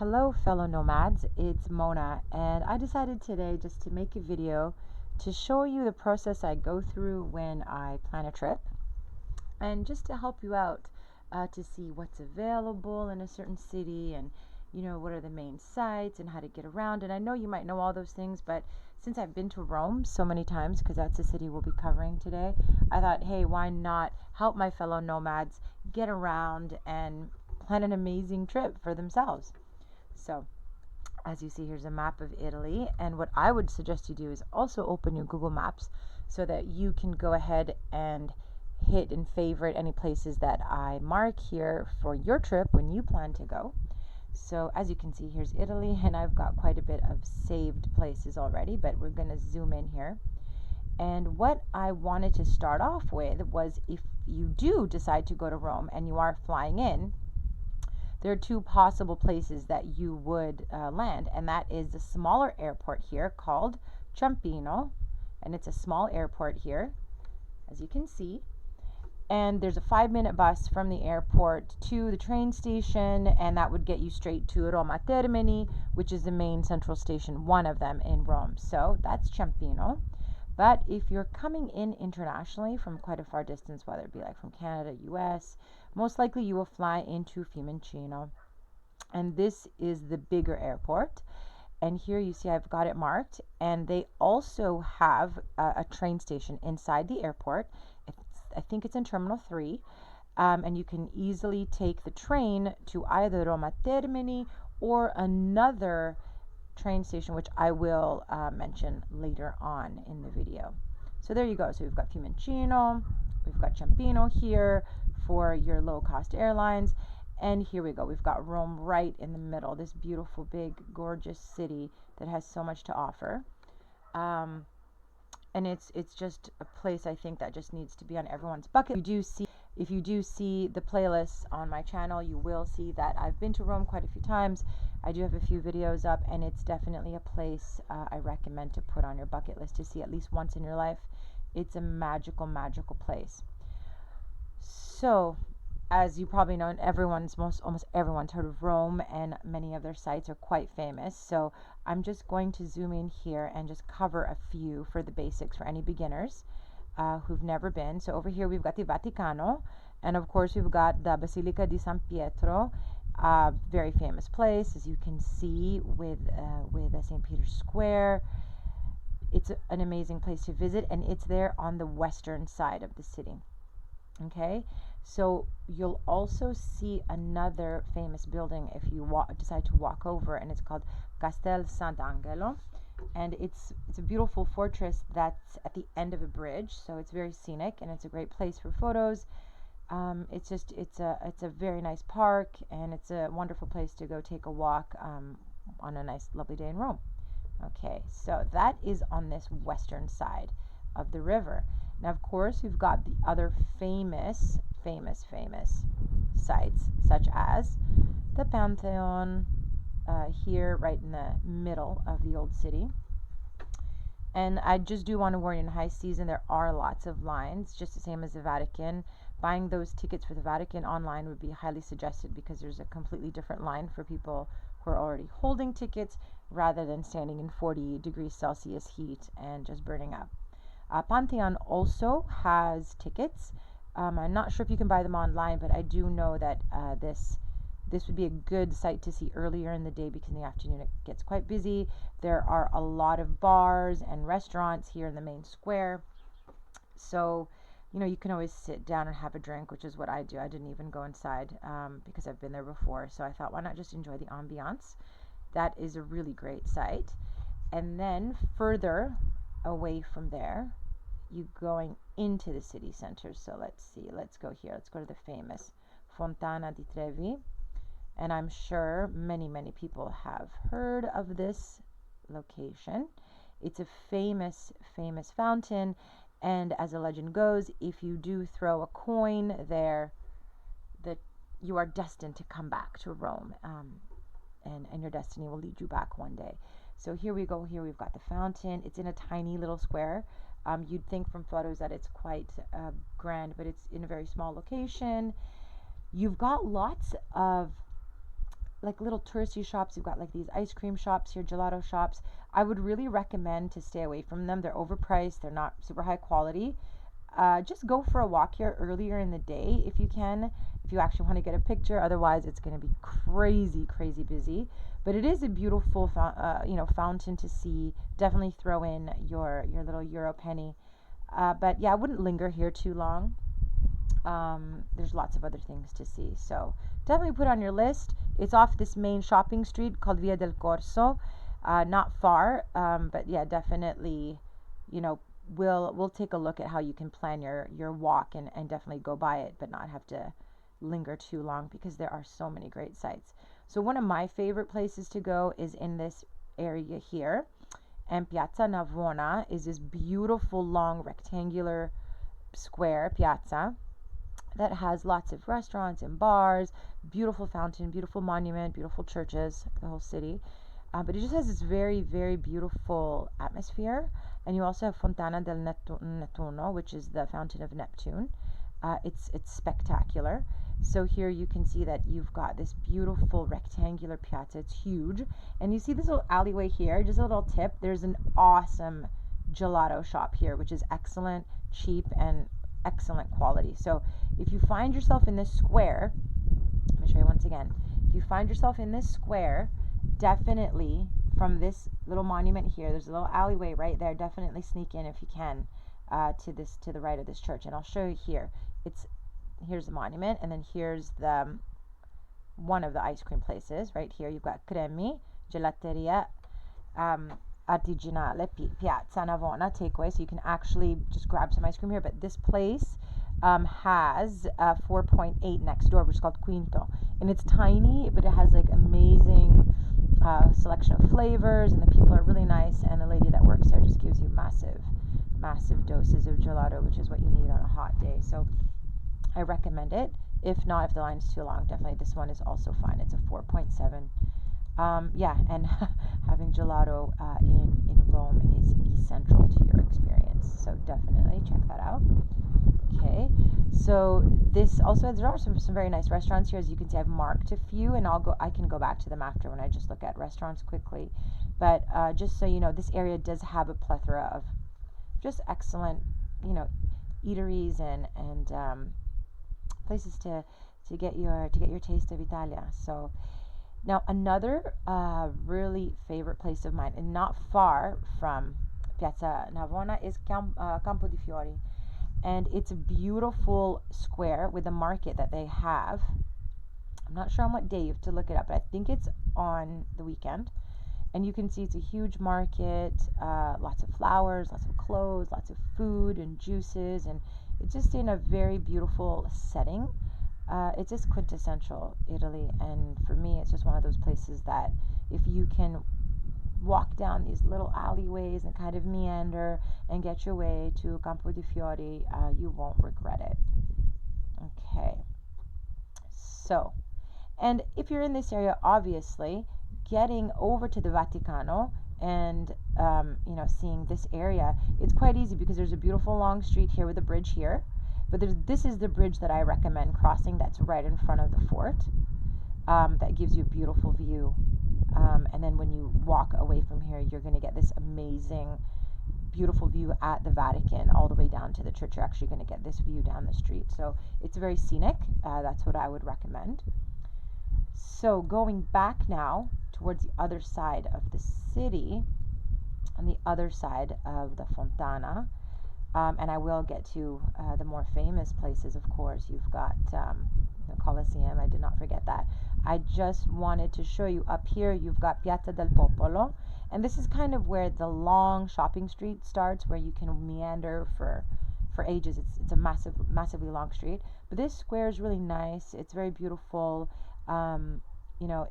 Hello fellow nomads, it's Mona and I decided today just to make a video to show you the process I go through when I plan a trip and just to help you out to see what's available in a certain city and what are the main sites and how to get around. And I know you might know all those things, but since I've been to Rome so many times, because that's the city we'll be covering today, I thought, hey, why not help my fellow nomads get around and plan an amazing trip for themselves. So, as you see, here's a map of Italy. And what I would suggest you do is also open your Google Maps so that you can go ahead and hit and favorite any places that I mark here for your trip when you plan to go. So as you can see, here's Italy, and I've got quite a bit of saved places already, but we're going to zoom in here. And what I wanted to start off with was, if you do decide to go to Rome and you are flying in, there are two possible places that you would land, and that is the smaller airport here called Ciampino, and it's a small airport here, as you can see. And there's a 5-minute bus from the airport to the train station, and that would get you straight to Roma Termini, which is the main central station, one of them in Rome. So that's Ciampino. But if you're coming in internationally from quite a far distance, whether it be like from Canada, US, most likely you will fly into Fiumicino. And this is the bigger airport. And here you see I've got it marked. And they also have a train station inside the airport. I think it's in Terminal 3. And you can easily take the train to either Roma Termini or another train station, which I will mention later on in the video. So there you go. So we've got Fiumicino, we've got Ciampino here for your low-cost airlines, and here we go. We've got Rome right in the middle, this beautiful, big, gorgeous city that has so much to offer. And it's just a place I think that just needs to be on everyone's bucket. If you do see the playlists on my channel, you will see that I've been to Rome quite a few times. I do have a few videos up, and it's definitely a place I recommend to put on your bucket list to see at least once in your life. It's a magical, magical place. So, as you probably know, almost everyone's heard of Rome, and many of their sites are quite famous. So I'm just going to zoom in here and just cover a few for the basics for any beginners who've never been. So over here we've got the Vaticano, and of course we've got the Basilica di San Pietro, very famous place, as you can see, with St. Peter's Square. It's an amazing place to visit, and it's there on the western side of the city. Okay, so you'll also see another famous building if you decide to walk over, and it's called Castel Sant'Angelo, and it's a beautiful fortress that's at the end of a bridge, so it's very scenic and it's a great place for photos. It's a very nice park, and it's a wonderful place to go take a walk on a nice lovely day in Rome. Okay, so that is on this western side of the river. Now, of course, we've got the other famous sites, such as the Pantheon, here right in the middle of the old city. And I just do want to warn you, in high season there are lots of lines, just the same as the Vatican. Buying those tickets for the Vatican online would be highly suggested, because there's a completely different line for people who are already holding tickets, rather than standing in 40 degrees Celsius heat and just burning up. Pantheon also has tickets. I'm not sure if you can buy them online, but I do know that this would be a good site to see earlier in the day, because in the afternoon it gets quite busy. There are a lot of bars and restaurants here in the main square. So, you can always sit down and have a drink, which is what I do. I didn't even go inside because I've been there before. So I thought, why not just enjoy the ambiance? That is a really great site. And then further away from there, you going into the city center. So let's see, let's go here. Let's go to the famous Fontana di Trevi. And I'm sure many people have heard of this location. It's a famous fountain, and as the legend goes, if you do throw a coin there, that you are destined to come back to Rome, and your destiny will lead you back one day. So here we go. Here we've got the fountain. It's in a tiny little square. You'd think from photos that it's quite grand, but it's in a very small location. You've got lots of like little touristy shops. You've got like these ice cream shops here, gelato shops. I would really recommend to stay away from them. They're overpriced. They're not super high quality. Just go for a walk here earlier in the day if you can, if you actually want to get a picture. Otherwise, it's going to be crazy, crazy busy. But it is a beautiful, fountain to see. Definitely throw in your little euro penny. But yeah, I wouldn't linger here too long. There's lots of other things to see, so definitely put on your list. It's off this main shopping street called Via del Corso, not far, but yeah, definitely, you know, we'll take a look at how you can plan your walk, and definitely go by it, but not have to linger too long, because there are so many great sites. So one of my favorite places to go is in this area here, and Piazza Navona is this beautiful long rectangular square piazza that has lots of restaurants and bars, beautiful fountain, beautiful monument, beautiful churches, the whole city. But it just has this very, very beautiful atmosphere. And you also have Fontana del Nettuno, which is the fountain of Neptune. It's spectacular. So here you can see that you've got this beautiful rectangular piazza. It's huge. And you see this little alleyway here, just a little tip. There's an awesome gelato shop here, which is excellent, cheap, and excellent quality. So if you find yourself in this square, let me show you once again. If you find yourself in this square, definitely from this little monument here, there's a little alleyway right there. Definitely sneak in if you can to the right of this church, and I'll show you here. Here's the monument, and then here's the one of the ice cream places. Right here you've got Cremi Gelateria Artigianale Piazza Navona takeaway, so you can actually just grab some ice cream here. But this place has 4.8 next door, which is called Quinto, and it's tiny, but it has like amazing selection of flavors, and the people are really nice, and the lady that works there just gives you massive doses of gelato, which is what you need on a hot day. So I recommend it. If not, if the line is too long, definitely this one is also fine. It's a 4.7. Yeah, and having gelato in Rome is essential to your experience. So definitely check that out. Okay, so this also, there are some very nice restaurants here. As you can see, I've marked a few, and I can go back to them after when I just look at restaurants quickly. But just so you know, this area does have a plethora of just excellent, eateries and places to get your taste of Italia. So now another really favorite place of mine, and not far from Piazza Navona, is Campo di Fiori, and it's a beautiful square with a market that they have. I'm not sure on what day, you have to look it up, but I think it's on the weekend. And you can see it's a huge market, lots of flowers, lots of clothes, lots of food and juices, and it's just in a very beautiful setting. It's just quintessential Italy, and for me, it's just one of those places that if you can walk down these little alleyways and kind of meander and get your way to Campo di Fiori, you won't regret it. Okay, so, and if you're in this area, obviously, getting over to the Vaticano and seeing this area, it's quite easy because there's a beautiful long street here with a bridge here. But this is the bridge that I recommend crossing, that's right in front of the fort. That gives you a beautiful view. And then when you walk away from here, you're going to get this amazing, beautiful view at the Vatican all the way down to the church. You're actually going to get this view down the street. So it's very scenic. That's what I would recommend. So going back now towards the other side of the city, on the other side of the Fontana, and I will get to the more famous places, of course. You've got the Colosseum. I did not forget that. I just wanted to show you up here, you've got Piazza del Popolo, and this is kind of where the long shopping street starts, where you can meander for ages. It's a massively long street, but this square is really nice. It's very beautiful.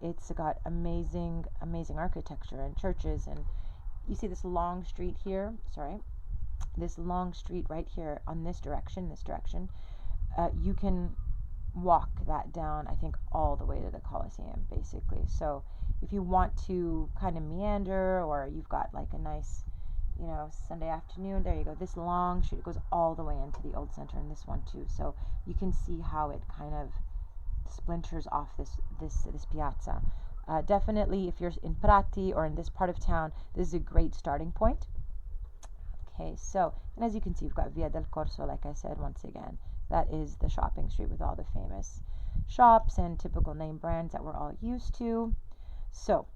It's got amazing architecture and churches, and you see this long street here. This long street right here on this direction. You can walk that down, I think, all the way to the Colosseum, basically. So if you want to kind of meander, or you've got like a nice, Sunday afternoon, there you go. This long street goes all the way into the old center, and this one too. So you can see how it kind of splinters off this piazza. definitely, if you're in Prati or in this part of town, this is a great starting point. Okay, so, and as you can see, you've got Via del Corso, like I said, once again. That is the shopping street with all the famous shops and typical name brands that we're all used to. So,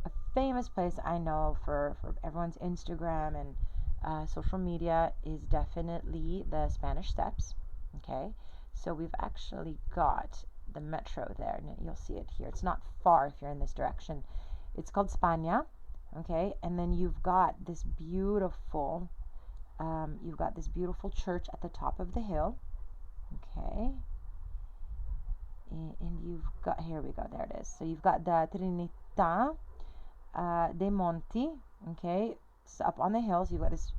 a famous place I know for everyone's Instagram and social media is definitely the Spanish Steps. Okay, so we've actually got the metro there, and you'll see it here. It's not far if you're in this direction. It's called Spagna. Okay, and then you've got this beautiful church at the top of the hill. Okay, and you've got, here we go, there it is. So you've got the Trinità dei Monti. Okay, so up on the hill, so you've got this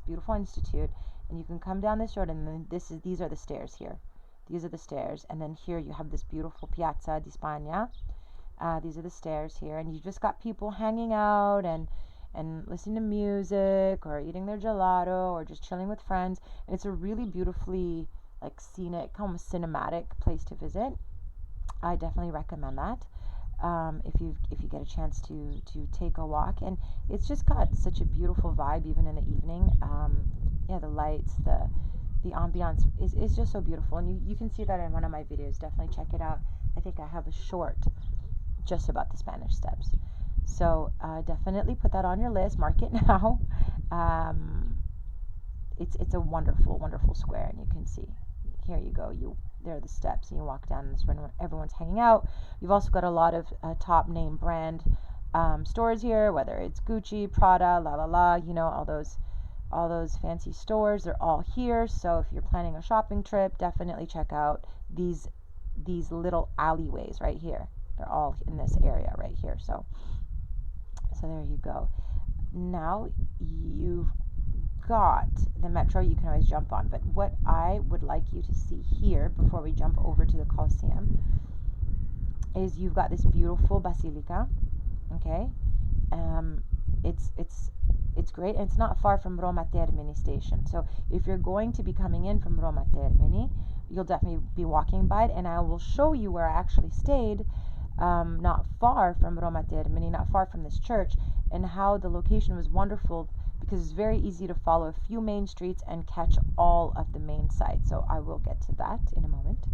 beautiful institute, and you can come down this road, and then these are the stairs here. These are the stairs, and then here you have this beautiful Piazza di Spagna. These are the stairs here, and you just got people hanging out and listening to music or eating their gelato or just chilling with friends. And it's a really beautifully like scenic, almost cinematic place to visit. I definitely recommend that if you get a chance to take a walk. And it's just got such a beautiful vibe even in the evening. The lights, the ambiance is just so beautiful, and you can see that in one of my videos. Definitely check it out. I think I have a short just about the Spanish Steps. So definitely put that on your list. Mark it now. It's a wonderful, wonderful square, and you can see. Here you go. There are the steps, and you walk down, and this when everyone's hanging out. You've also got a lot of top name brand stores here, whether it's Gucci, Prada, all those fancy stores. They're all here. So if you're planning a shopping trip, definitely check out these little alleyways right here. They're all in this area right here. So there you go. Now you've got the metro you can always jump on, but what I would like you to see here before we jump over to the Colosseum is you've got this beautiful basilica. Okay, it's great, and it's not far from Roma Termini station. So if you're going to be coming in from Roma Termini, you'll definitely be walking by it, and I will show you where I actually stayed, not far from Roma Termini, not far from this church, and how the location was wonderful because it's very easy to follow a few main streets and catch all of the main sites. So I will get to that in a moment.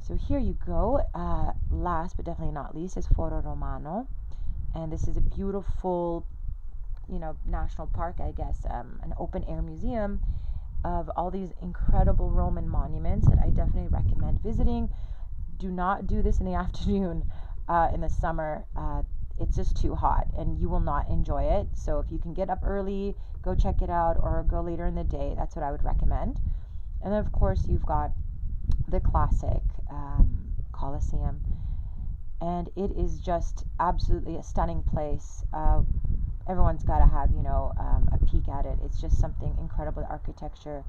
So here you go. Last but definitely not least is Foro Romano, and this is a beautiful, national park, I guess, an open air museum of all these incredible Roman monuments that I definitely recommend visiting. Do not do this in the afternoon in the summer. It's just too hot and you will not enjoy it. So if you can get up early, go check it out, or go later in the day. That's what I would recommend. And then of course you've got the classic Colosseum, and it is just absolutely a stunning place. Everyone's got to have a peek at it. It's just something incredible. The architecture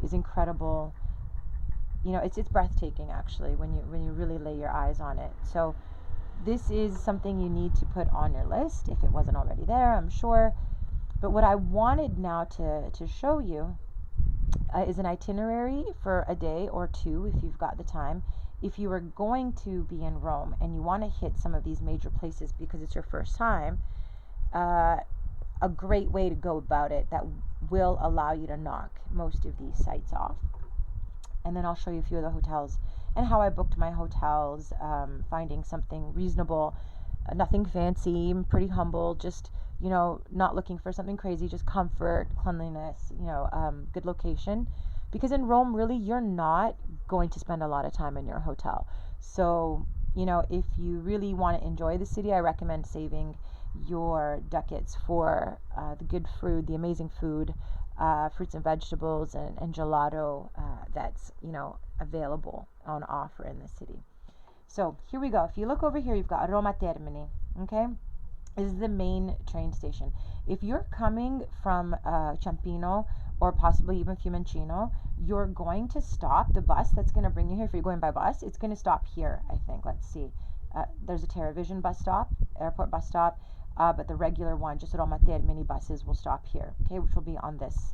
is incredible. It's breathtaking actually when you really lay your eyes on it. So this is something you need to put on your list if it wasn't already there, I'm sure. But what I wanted now to show you is an itinerary for a day or two if you've got the time. If you are going to be in Rome and you want to hit some of these major places because it's your first time, a great way to go about it that will allow you to knock most of these sites off. And then I'll show you a few of the hotels and how I booked my hotels, finding something reasonable, nothing fancy, pretty humble, just, not looking for something crazy, just comfort, cleanliness, good location. Because in Rome, really, you're not going to spend a lot of time in your hotel. So, if you really want to enjoy the city, I recommend saving your ducats for the good food, the amazing food, fruits and vegetables, and gelato that's available on offer in the city. So here we go. If you look over here, you've got Roma Termini. Okay, this is the main train station. If you're coming from Ciampino or possibly even Fiumicino, you're going to stop the bus that's going to bring you here. If you're going by bus, it's going to stop here, I think. Let's see. There's a TerraVision bus stop, airport bus stop, but the regular one, just Roma Termini buses, will stop here, okay, which will be on this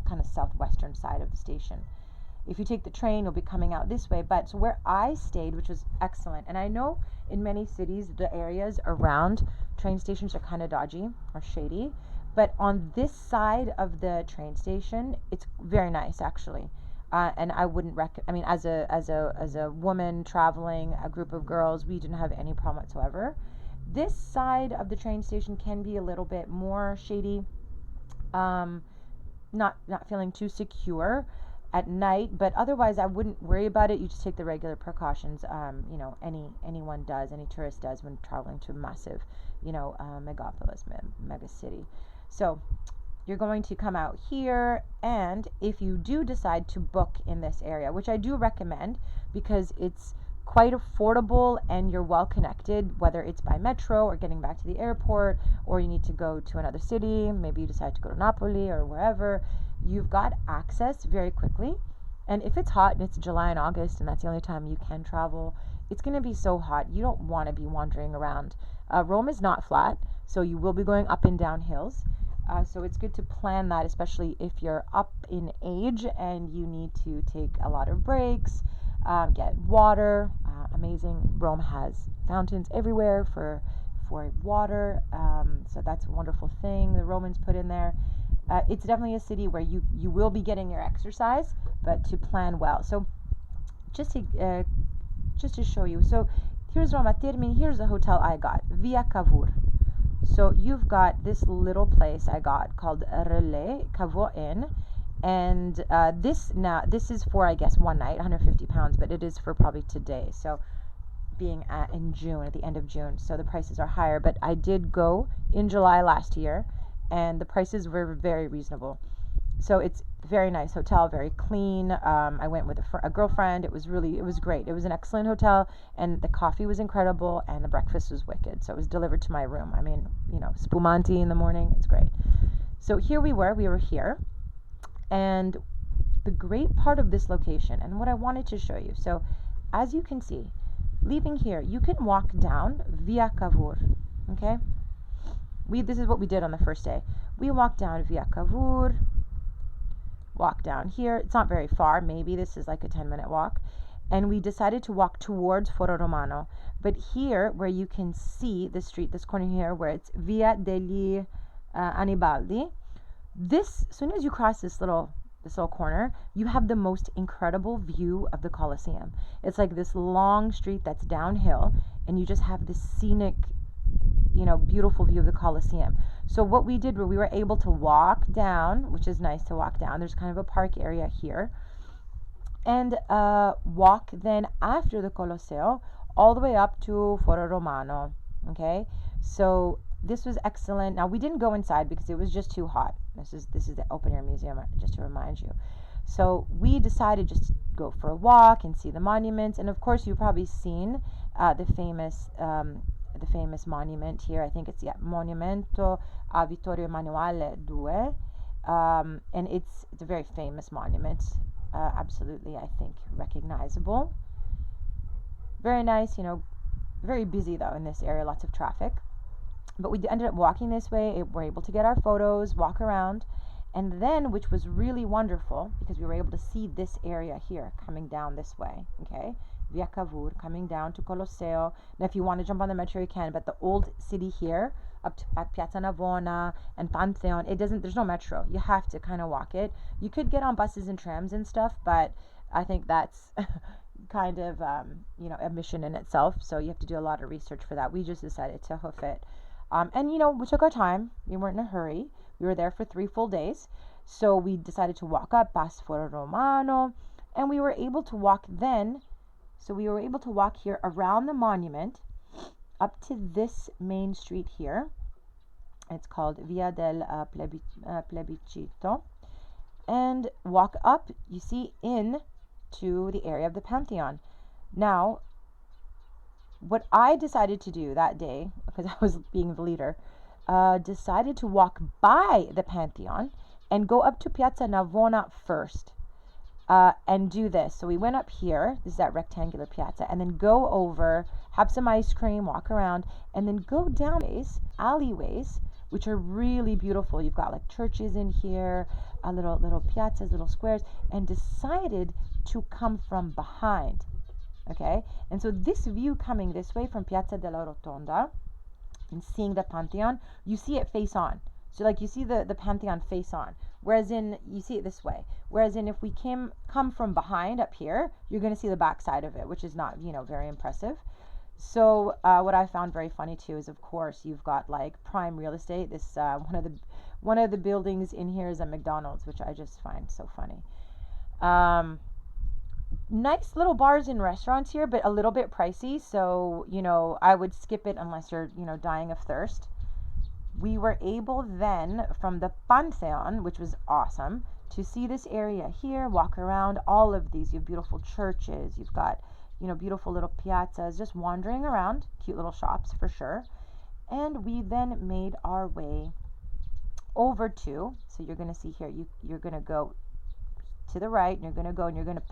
kind of southwestern side of the station. If you take the train, you'll be coming out this way. But so where I stayed, which was excellent, and I know in many cities the areas around train stations are kind of dodgy or shady, but on this side of the train station, it's very nice actually. And I wouldn't I mean, as a woman traveling, a group of girls, we didn't have any problem whatsoever. This side of the train station can be a little bit more shady. Not feeling too secure at night, but otherwise I wouldn't worry about it. You just take the regular precautions. Anyone does, any tourist does when traveling to a massive, megapolis, mega city. So you're going to come out here, and if you do decide to book in this area, which I do recommend because it's quite affordable and you're well connected, whether it's by metro or getting back to the airport, or you need to go to another city, maybe you decide to go to Napoli or wherever, you've got access very quickly. And if it's hot and it's July and August and that's the only time you can travel, it's going to be so hot. You don't want to be wandering around. Rome is not flat, so you will be going up and down hills. So it's good to plan that, especially if you're up in age and you need to take a lot of breaks, get water. Amazing. Rome has fountains everywhere for water. So that's a wonderful thing the Romans put in there. It's definitely a city where you will be getting your exercise, but to plan well. So just to show you. So here's Roma Termini. Here's the hotel I got, Via Cavour. So you've got this little place I got called Relais Cavour Inn, and this is for, I guess, one night, £150, but it is for probably today. So being in June, at the end of June, so the prices are higher. But I did go in July last year, and the prices were very reasonable. So it's very nice hotel, very clean. I went with a girlfriend. It was great. It was an excellent hotel, and the coffee was incredible, and the breakfast was wicked. So it was delivered to my room. I mean, spumante in the morning. It's great. So here we were here, and the great part of this location, and what I wanted to show you. So as you can see, leaving here, you can walk down Via Cavour. Okay. This is what we did on the first day. We walked down Via Cavour. Walk down here. It's not very far. Maybe this is like a 10-minute walk. And we decided to walk towards Foro Romano. But here, where you can see the street, this corner here, where it's Via degli Anibaldi, as soon as you cross this little corner, you have the most incredible view of the Colosseum. It's like this long street that's downhill, and you just have this scenic, beautiful view of the Colosseum. So what we did, we were able to walk down, which is nice to walk down. There's kind of a park area here, and walk then after the Colosseo all the way up to Foro Romano. Okay, so this was excellent. Now we didn't go inside because it was just too hot. This is the open air museum, just to remind you. So we decided just to go for a walk and see the monuments, and of course you've probably seen the famous monument here. I think it's Monumento a Vittorio Emanuele II, and it's a very famous monument. Absolutely, I think recognizable. Very nice, very busy though in this area, lots of traffic. But we ended up walking this way. We're able to get our photos, walk around, and then, which was really wonderful, because we were able to see this area here coming down this way. Okay, Via Cavour, coming down to Colosseo. Now, if you want to jump on the metro, you can, but the old city here, up to Piazza Navona and Pantheon, there's no metro. You have to kind of walk it. You could get on buses and trams and stuff, but I think that's kind of, a mission in itself. So you have to do a lot of research for that. We just decided to hoof it. And we took our time. We weren't in a hurry. We were there for 3 full days. So we decided to walk up past Foro Romano, and we were able to walk then. So we were able to walk here around the monument up to this main street here. It's called Via del Plebiscito, and walk up, you see, in to the area of the Pantheon. Now, what I decided to do that day, because I was being the leader, decided to walk by the Pantheon and go up to Piazza Navona first, and do this. So we went up here, this is that rectangular piazza, and then go over, have some ice cream, walk around, and then go down these alleyways, which are really beautiful. You've got like churches in here, little piazzas, little squares, and decided to come from behind. Okay, and so this view coming this way from Piazza della Rotonda and seeing the Pantheon, you see it face on. So like you see the Pantheon face on. Whereas you see it this way. Whereas if we come from behind up here, you're going to see the back side of it, which is not, very impressive. So what I found very funny too is, of course, you've got like prime real estate. This one of the buildings in here is a McDonald's, which I just find so funny. Nice little bars and restaurants here, but a little bit pricey. So, I would skip it unless you're, dying of thirst. We were able then from the Pantheon, which was awesome, to see this area here, walk around all of these. You have beautiful churches. You've got, beautiful little piazzas, just wandering around, cute little shops for sure. And we then made our way over to, so you're going to see here, you're going to go to the right, and you're going to go and you're going to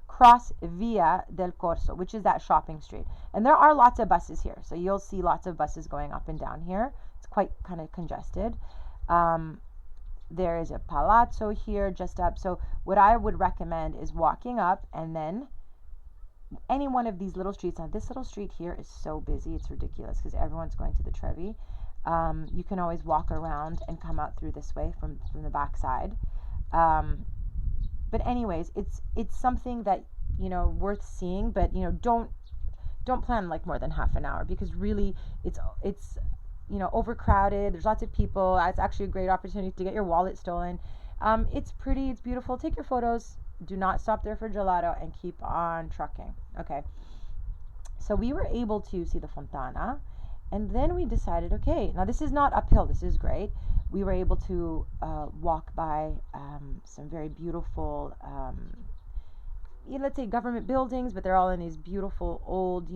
cross Via del Corso, which is that shopping street. And there are lots of buses here. So you'll see lots of buses going up and down here. It's quite kind of congested. There is a palazzo here just up. So what I would recommend is walking up and then any one of these little streets. Now this little street here is so busy. It's ridiculous because everyone's going to the Trevi. You can always walk around and come out through this way from the back side. But anyways, it's something that, worth seeing, but, don't plan like more than half an hour because really it's overcrowded. There's lots of people. It's actually a great opportunity to get your wallet stolen. It's pretty, it's beautiful. Take your photos. Do not stop there for gelato and keep on trucking. Okay. So we were able to see the Fontana, and then we decided, okay, now this is not uphill. This is great. We were able to walk by some very beautiful, let's say government buildings, but they're all in these beautiful old,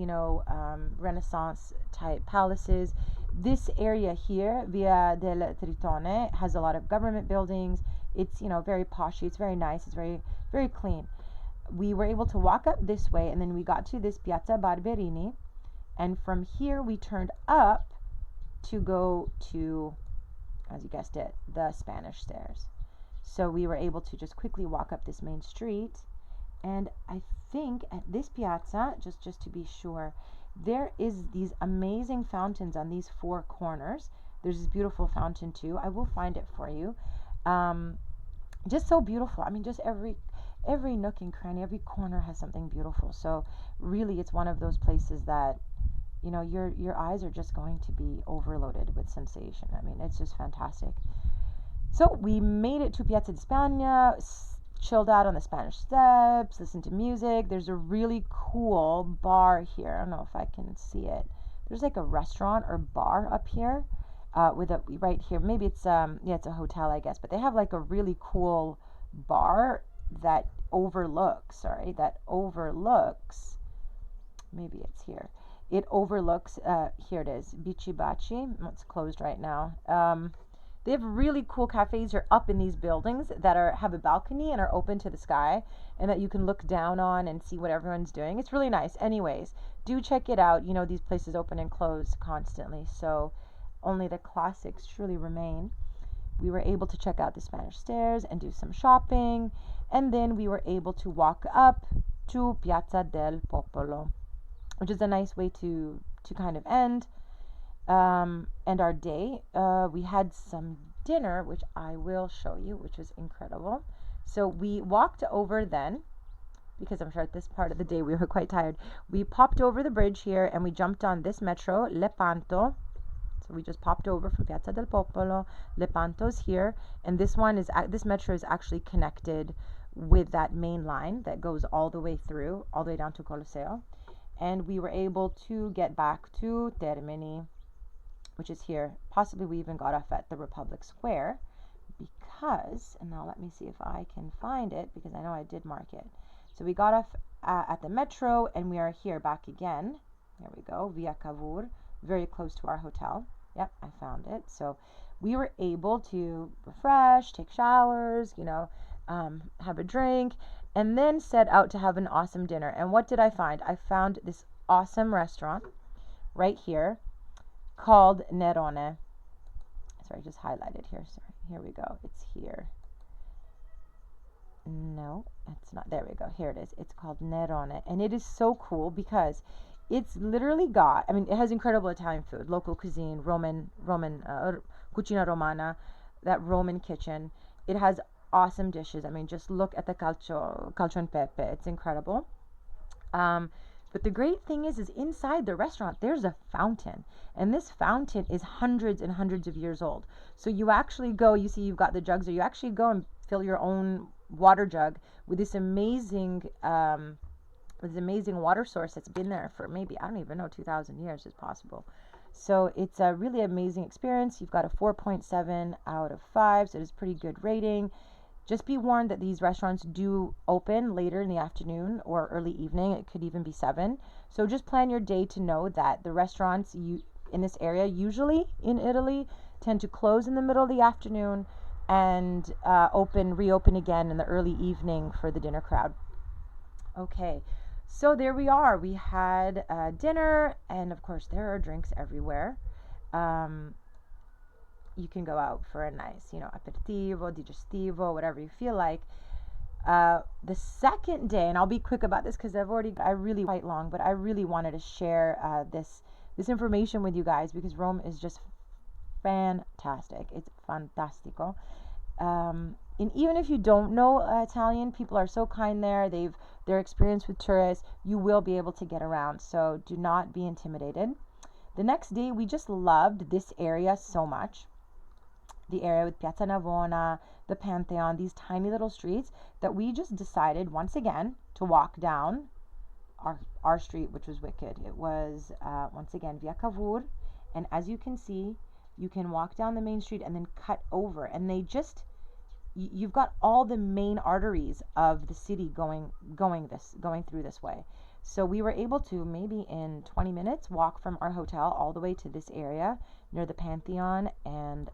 Renaissance type palaces. This area here, Via del Tritone, has a lot of government buildings. It's, very poshy. It's very nice. It's very, very clean. We were able to walk up this way, and then we got to this Piazza Barberini. And from here, we turned up to go to, as you guessed it, the Spanish Stairs. So we were able to just quickly walk up this main street. And I think at this piazza, just to be sure, there is these amazing fountains on these four corners. There's this beautiful fountain too. I will find it for you. Just so beautiful. I mean, just every nook and cranny, every corner has something beautiful. So really, it's one of those places that, your eyes are just going to be overloaded with sensation. I mean, it's just fantastic. So we made it to Piazza di Spagna, chilled out on the Spanish Steps, listened to music. There's a really cool bar here. I don't know if I can see it. There's like a restaurant or bar up here right here. Maybe it's it's a hotel, I guess, but they have like a really cool bar that overlooks, maybe it's here. It overlooks, here it is, Bici Baci. It's closed right now. They have really cool cafes here up in these buildings that have a balcony and are open to the sky and that you can look down on and see what everyone's doing. It's really nice. Anyways, do check it out. These places open and close constantly, so only the classics truly remain. We were able to check out the Spanish Stairs and do some shopping, and then we were able to walk up to Piazza del Popolo, which is a nice way to kind of end and our day. We had some dinner, which I will show you, which was incredible. So we walked over then, because I'm sure at this part of the day we were quite tired. We popped over the bridge here and we jumped on this metro, Lepanto. So we just popped over from Piazza del Popolo. Lepanto's here, and this metro is actually connected with that main line that goes all the way down to Colosseo. And we were able to get back to Termini, which is here. Possibly we even got off at the Republic Square because, and now let me see if I can find it because I know I did mark it. So we got off at the metro and we are here back again. Here we go, Via Cavour, very close to our hotel. Yep, I found it. So we were able to refresh, take showers, have a drink, and then set out to have an awesome dinner. And what did I find? I found this awesome restaurant right here called Nerone. Sorry, I just highlighted here. Sorry, here we go. It's here. No, it's not. There we go. Here it is. It's called Nerone. And it is so cool because it's literally got, I mean, it has incredible Italian food, local cuisine, cucina romana, that Roman kitchen. It has awesome dishes. I mean, just look at the calcio and pepe. It's incredible. Um, but the great thing is inside the restaurant, there's a fountain. And this fountain is hundreds and hundreds of years old. So you actually go, you see you've got the jugs there, you actually go and fill your own water jug with this amazing water source that's been there for maybe, I don't even know, 2,000 years is possible. So it's a really amazing experience. You've got a 4.7 out of 5, so it's pretty good rating. Just be warned that these restaurants do open later in the afternoon or early evening. It could even be 7. So just plan your day to know that the restaurants in this area, usually in Italy, tend to close in the middle of the afternoon and reopen again in the early evening for the dinner crowd. Okay, so there we are. We had dinner, and of course there are drinks everywhere. Um, you can go out for a nice, aperitivo, digestivo, whatever you feel like. The second day, and I'll be quick about this because I really quite long, but I really wanted to share this information with you guys because Rome is just fantastic. It's fantastico. And even if you don't know Italian, people are so kind there. Their experience with tourists. You will be able to get around. So do not be intimidated. The next day, we just loved this area so much. The area with Piazza Navona, the Pantheon, these tiny little streets that we just decided once again to walk down our street, which was wicked. It was once again Via Cavour, and as you can see, you can walk down the main street and then cut over, and you've got all the main arteries of the city going through this way. So we were able to maybe in 20 minutes walk from our hotel all the way to this area near the Pantheon and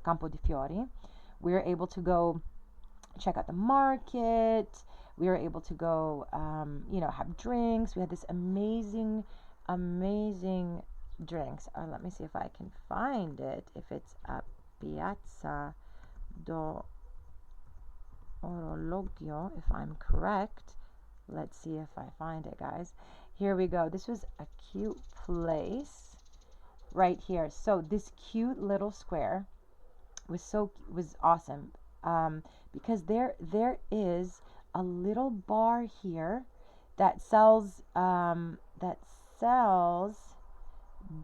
Campo di Fiori. We were able to go check out the market. We were able to go, have drinks. We had this amazing, amazing drinks. Let me see if I can find it. If it's at Piazza do Orologio, if I'm correct. Let's see if I find it, guys. Here we go. This was a cute place right here. So this cute little square was awesome because there is a little bar here that sells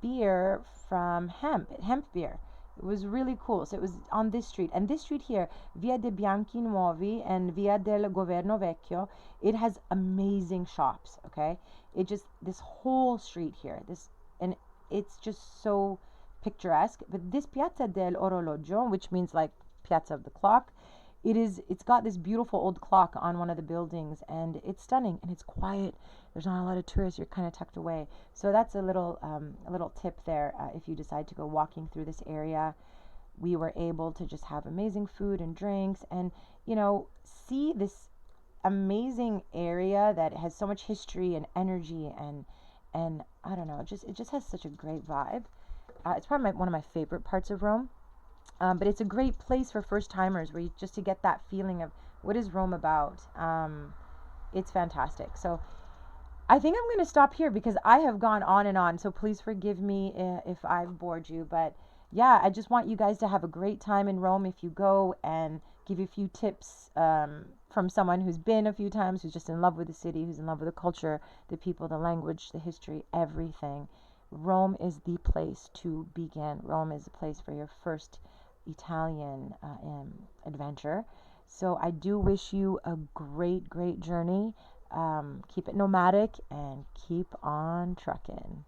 beer from hemp beer. It was really cool. So it was on this street. And this street here, Via de Bianchi Nuovi and Via del Governo Vecchio, it has amazing shops, okay? This whole street here, and it's just so picturesque. But this Piazza del Orologio, which means like Piazza of the Clock, it's got this beautiful old clock on one of the buildings, and it's stunning, and it's quiet. There's not a lot of tourists. You're kind of tucked away. So that's a little tip there. If you decide to go walking through this area, we were able to just have amazing food and drinks, and see this amazing area that has so much history and energy, and I don't know, it just has such a great vibe. It's probably one of my favorite parts of Rome. But it's a great place for first timers just to get that feeling of what is Rome about. It's fantastic. So I think I'm going to stop here because I have gone on and on. So please forgive me if I've bored you. But yeah, I just want you guys to have a great time in Rome if you go, and give you a few tips from someone who's been a few times, who's just in love with the city, who's in love with the culture, the people, the language, the history, everything. Rome is the place to begin. Rome is the place for your first Italian adventure. So I do wish you a great, great journey. Keep it nomadic and keep on trucking.